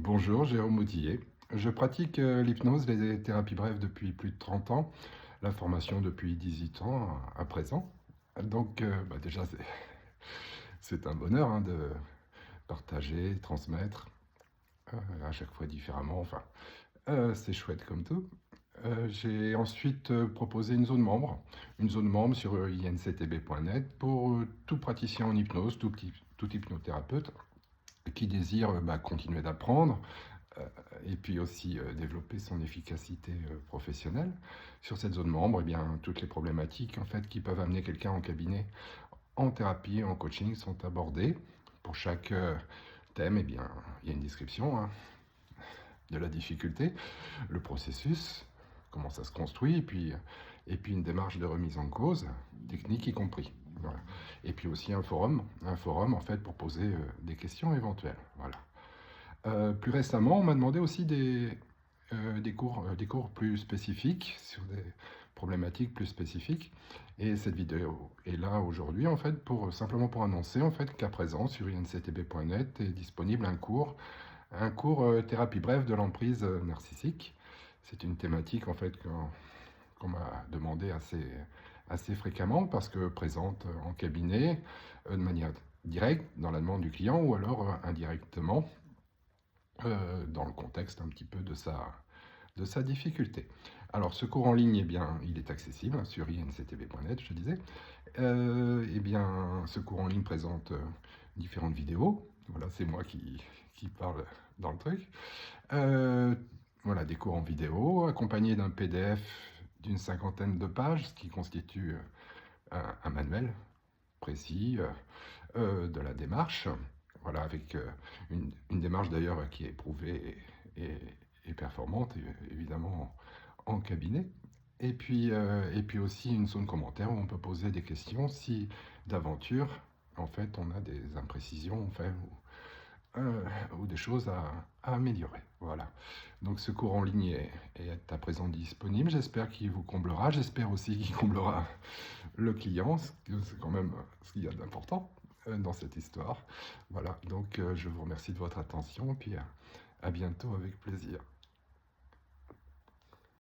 Bonjour, Jérôme Moutillet. Je pratique l'hypnose, les thérapies brèves depuis plus de 30 ans, la formation depuis 18 ans à présent. Donc, déjà, c'est un bonheur hein, de partager, transmettre, à chaque fois différemment. Enfin, c'est chouette comme tout. J'ai ensuite proposé une zone membre sur inctb.net pour tout praticien en hypnose, tout hypnothérapeute qui désire continuer d'apprendre, euh, et puis aussi développer son efficacité professionnelle. Sur cette zone membre, eh bien, toutes les problématiques en fait, qui peuvent amener quelqu'un en cabinet, en thérapie, en coaching sont abordées. Pour chaque thème, eh bien, il y a une description hein, de la difficulté, le processus, comment ça se construit, et puis une démarche de remise en cause, technique y compris. Voilà. Et puis aussi un forum en fait pour poser des questions éventuelles. Voilà. Plus récemment, on m'a demandé aussi des cours plus spécifiques sur des problématiques plus spécifiques. Et cette vidéo est là aujourd'hui en fait simplement pour annoncer en fait qu'à présent sur inctb.net est disponible un cours thérapie brève de l'emprise narcissique. C'est une thématique en fait qu'on m'a demandé assez fréquemment parce que présente en cabinet de manière directe dans la demande du client ou alors indirectement dans le contexte un petit peu de sa difficulté. Alors ce cours en ligne, eh bien, il est accessible hein, sur inctb.net, je disais. Eh bien, ce cours en ligne présente différentes vidéos. Voilà, c'est moi qui parle dans le truc. Euh, voilà, des cours en vidéo, accompagnés d'un PDF d'une cinquantaine de pages, ce qui constitue un manuel précis de la démarche. Voilà, avec une démarche d'ailleurs qui est éprouvée et performante, évidemment en cabinet. Et puis aussi une zone commentaire où on peut poser des questions si d'aventure, en fait, on a des imprécisions, enfin, ou des choses à améliorer. Voilà. Donc ce cours en ligne est à présent disponible. J'espère qu'il vous comblera. J'espère aussi qu'il comblera le client, c'est quand même ce qu'il y a d'important dans cette histoire. Voilà. Donc je vous remercie de votre attention et puis à bientôt avec plaisir.